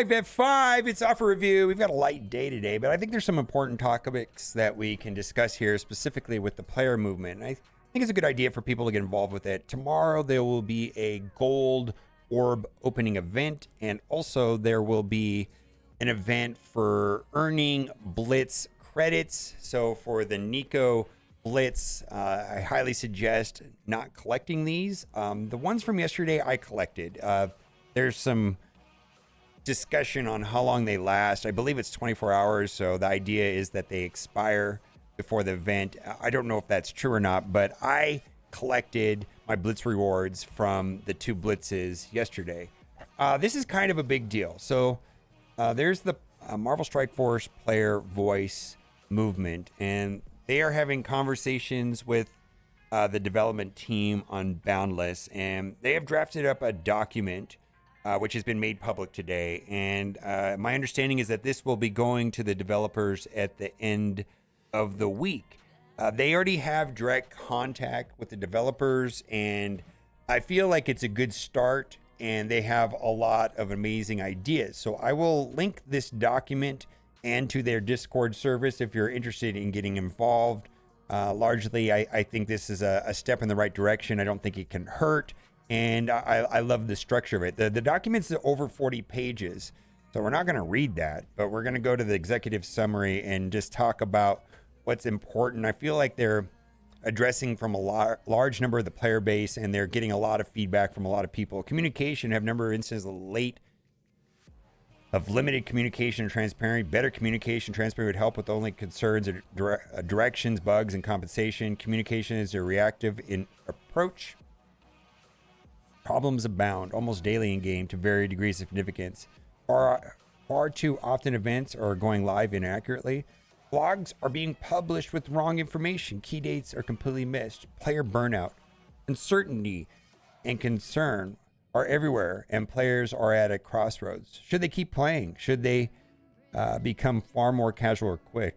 F5, it's offer review. We've got a light day today, but I think there's some important topics that we can discuss here, specifically with the player movement. I think it's a good idea for people to get involved with it. Tomorrow, there will be a gold orb opening event, and also there will be an event for earning Blitz credits. So for the Nico Blitz, I highly suggest not collecting these. The ones from yesterday I collected. There's some discussion on how long they last. I believe it's 24 hours, so the idea is that they expire before the event. I don't know if that's true or not, but I collected my Blitz rewards from the 2 Blitzes yesterday. This is kind of a big deal. So there's the Marvel Strike Force player voice movement, and they are having conversations with the development team on Boundless, and they have drafted up a document which has been made public today. And my understanding is that this will be going to the developers at the end of the week. They already have direct contact with the developers, and I feel like it's a good start, and they have a lot of amazing ideas. So I will link this document and to their Discord service if you're interested in getting involved. Largely, I think this is a step in the right direction. I don't think it can hurt. And I love the structure of it. The document's over 40 pages, so we're not going to read that, but we're going to go to the executive summary and just talk about what's important. I feel like they're addressing from a large number of the player base, and they're getting a lot of feedback from a lot of people. Communication, have a number of instances of limited communication and transparency. Better communication, transparency would help with only concerns or directions, bugs, and compensation. Communication is a reactive in approach. Problems abound almost daily in game to varying degrees of significance. Far too often events are going live inaccurately. Blogs are being published with wrong information. Key dates are completely missed. Player burnout, uncertainty, and concern are everywhere, and players are at a crossroads. Should they keep playing? Should they become far more casual or quick?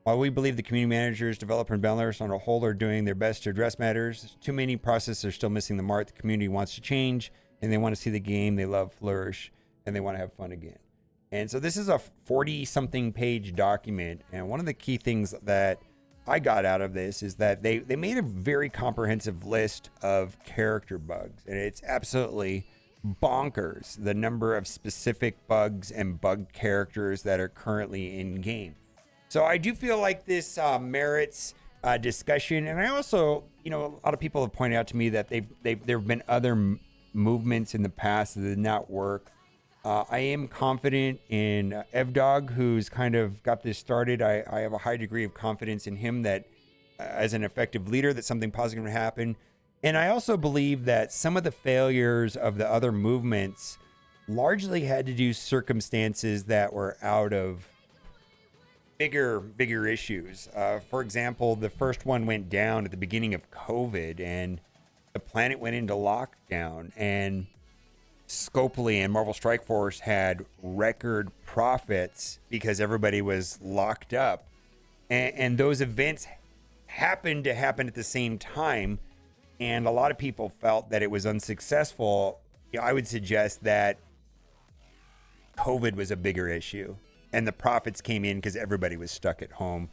While we believe the community managers, developer, and balance on a whole are doing their best to address matters, too many processes are still missing the mark. The community wants to change, and they want to see the game they love flourish, and they want to have fun again. And so this is a 40-something page document, and one of the key things that I got out of this is that they made a very comprehensive list of character bugs, and it's absolutely bonkers the number of specific bugs and bug characters that are currently in game. So I do feel like this merits discussion, and I also, a lot of people have pointed out to me that there have been other movements in the past that did not work. I am confident in Evdog, who's kind of got this started. I have a high degree of confidence in him that as an effective leader, that something positive will happen. And I also believe that some of the failures of the other movements largely had to do circumstances that were out of bigger issues. For example, the first one went down at the beginning of COVID, and the planet went into lockdown, and Scopley and Marvel Strike Force had record profits because everybody was locked up. And those events happened to happen at the same time, and a lot of people felt that it was unsuccessful. I would suggest that COVID was a bigger issue, and the profits came in because everybody was stuck at home.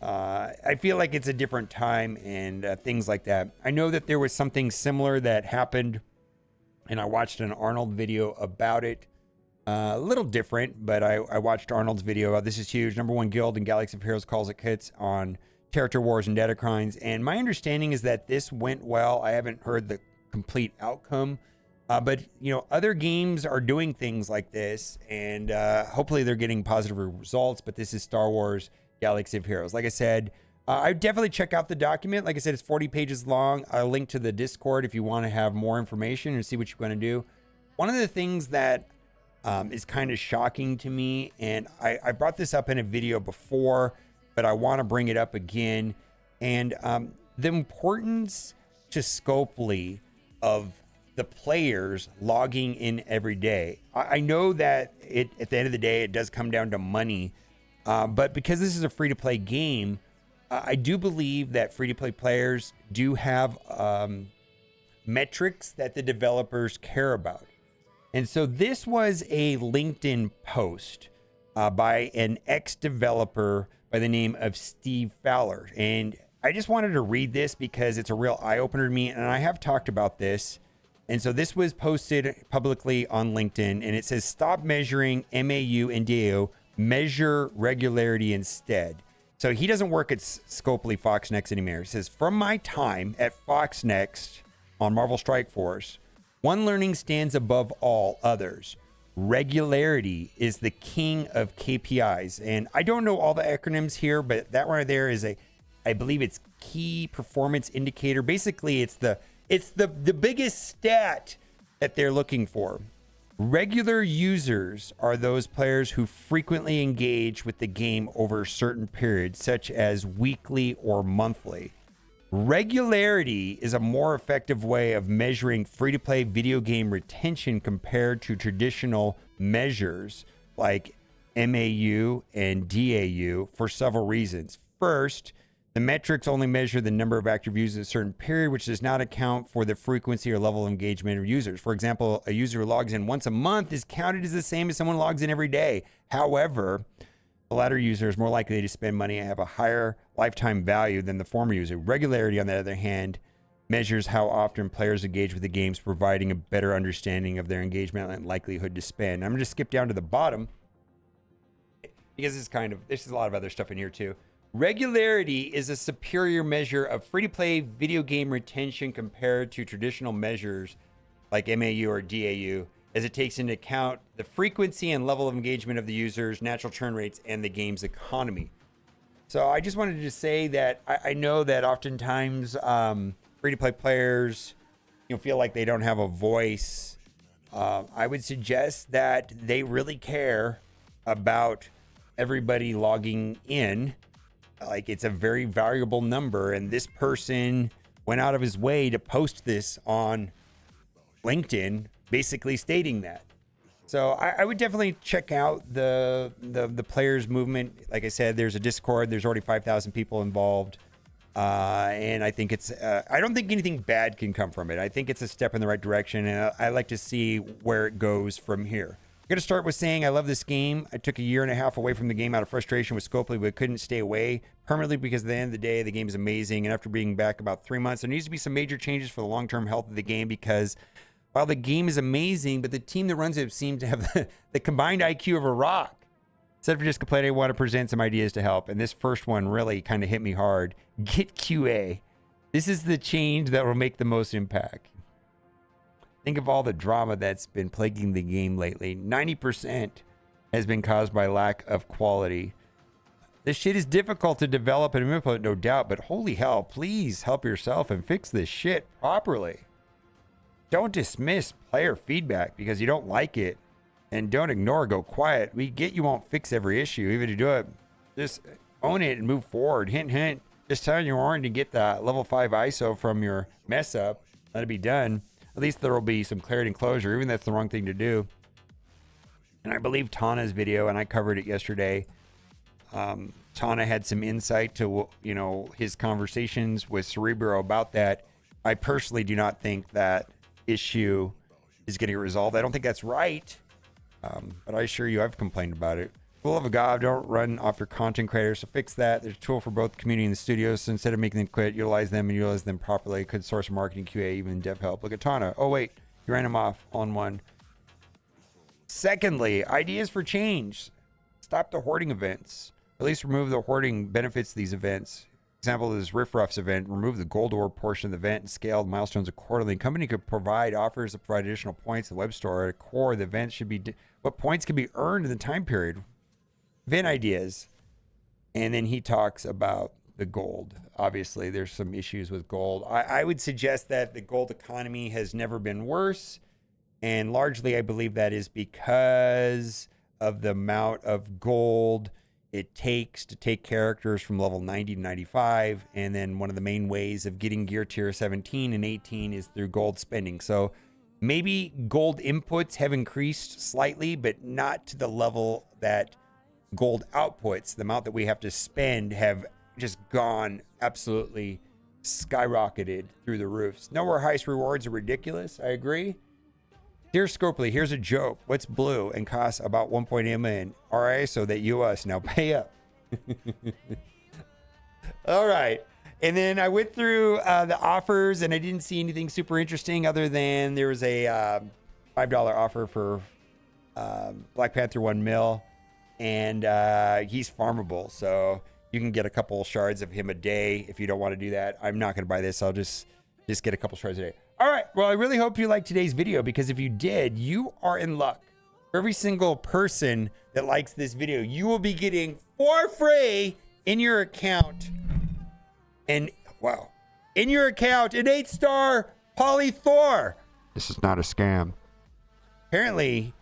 I feel like it's a different time and things like that. I know that there was something similar that happened, and I watched an Arnold video about it. A little different, but I watched Arnold's video. This is huge. #1 guild in Galaxy of Heroes calls it kits on Territory Wars and Data Crimes. And my understanding is that this went well. I haven't heard the complete outcome. But, other games are doing things like this, and hopefully they're getting positive results. But this is Star Wars Galaxy of Heroes. Like I said, I definitely check out the document. Like I said, it's 40 pages long. I'll link to the Discord if you want to have more information and see what you're going to do. One of the things that is kind of shocking to me, and I brought this up in a video before, but I want to bring it up again, and the importance to Scopley of the players logging in every day. I know that at the end of the day, it does come down to money, but because this is a free-to-play game, I do believe that free-to-play players do have metrics that the developers care about. And so this was a LinkedIn post by an ex-developer by the name of Steve Fowler. And I just wanted to read this because it's a real eye-opener to me. And I have talked about this. And so this was posted publicly on LinkedIn. And it says, stop measuring MAU and DAO. Measure regularity instead. So he doesn't work at Scopley Fox Next anymore. He says, from my time at Fox Next on Marvel Strike Force, one learning stands above all others. Regularity is the king of KPIs. And I don't know all the acronyms here, but that right there is I believe it's key performance indicator. Basically, it's the biggest stat that they're looking for. Regular users are those players who frequently engage with the game over certain periods, such as weekly or monthly. Regularity is a more effective way of measuring free-to-play video game retention compared to traditional measures like MAU and DAU for several reasons. First, the metrics only measure the number of active users in a certain period, which does not account for the frequency or level of engagement of users. For example, a user who logs in once a month is counted as the same as someone who logs in every day. However, the latter user is more likely to spend money and have a higher lifetime value than the former user. Regularity, on the other hand, measures how often players engage with the games, providing a better understanding of their engagement and likelihood to spend. I'm going to skip down to the bottom because there's a lot of other stuff in here too. Regularity is a superior measure of free-to-play video game retention compared to traditional measures like MAU or DAU, as it takes into account the frequency and level of engagement of the users, natural churn rates, and the game's economy. So I just wanted to say that I know that oftentimes free-to-play players feel like they don't have a voice. I would suggest that they really care about everybody logging in. Like, it's a very valuable number, and this person went out of his way to post this on LinkedIn, basically stating that. So I would definitely check out the players movement. Like I said, there's a Discord. There's already 5,000 people involved, and I think it's. I don't think anything bad can come from it. I think it's a step in the right direction, and I like to see where it goes from here. I'm going to start with saying I love this game. I took a year and a half away from the game out of frustration with Scopley, but couldn't stay away permanently because at the end of the day, the game is amazing. And after being back about 3 months, there needs to be some major changes for the long-term health of the game because while the game is amazing, but the team that runs it seems to have the combined IQ of a rock. Instead of just complaining, I want to present some ideas to help. And this first one really kind of hit me hard. Get QA. This is the change that will make the most impact. Think of all the drama that's been plaguing the game lately. 90% has been caused by lack of quality. This shit is difficult to develop and manipulate, no doubt, but holy hell, please help yourself and fix this shit properly. Don't dismiss player feedback because you don't like it, and don't ignore or go quiet. We get you won't fix every issue. Even to do it, just own it and move forward. Hint, hint. Just tell your Warren to get the level 5 ISO from your mess up. Let it be done. At least there will be some clarity and closure, even if that's the wrong thing to do. And I believe Tana's video, and I covered it yesterday. Tana had some insight to, his conversations with Cerebro about that. I personally do not think that issue is getting resolved. I don't think that's right. But I assure you, I've complained about it. For the love of God, don't run off your content creators. So fix that. There's a tool for both the community and the studios. So instead of making them quit, utilize them and utilize them properly. Could source marketing, QA, even dev help. Look at Tana. Oh, wait. You ran him off on one. Secondly, ideas for change. Stop the hoarding events. At least remove the hoarding benefits of these events. Example is Riffraff's event. Remove the gold ore portion of the event and scale the milestones accordingly. The company could provide offers that provide additional points to the web store. At a core, the event should be what points can be earned in the time period. Event ideas. And then he talks about the gold. Obviously, there's some issues with gold. I would suggest that the gold economy has never been worse. And largely, I believe that is because of the amount of gold it takes to take characters from level 90 to 95. And then one of the main ways of getting gear tier 17 and 18 is through gold spending. So maybe gold inputs have increased slightly, but not to the level that gold outputs, the amount that we have to spend, have just gone absolutely skyrocketed through the roofs. Nowhere heist rewards are ridiculous. I agree. Dear Scopley, here's a joke. What's blue and costs about 1.8 million? Alright, so that US now pay up. All right. And then I went through the offers and I didn't see anything super interesting other than there was a $5 offer for Black Panther 1 mil. And he's farmable. So you can get a couple shards of him a day if you don't want to do that. I'm not going to buy this. I'll just get a couple shards a day. All right. Well, I really hope you liked today's video, because if you did, you are in luck. For every single person that likes this video, you will be getting for free in your account. And wow, in your account, an 8-star Polly Thor. This is not a scam. Apparently,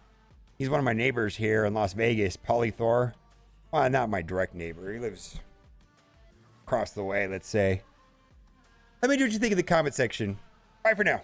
he's one of my neighbors here in Las Vegas, Polly Thor. Well, not my direct neighbor. He lives across the way, let's say. Let me know what you think in the comment section. Bye for now.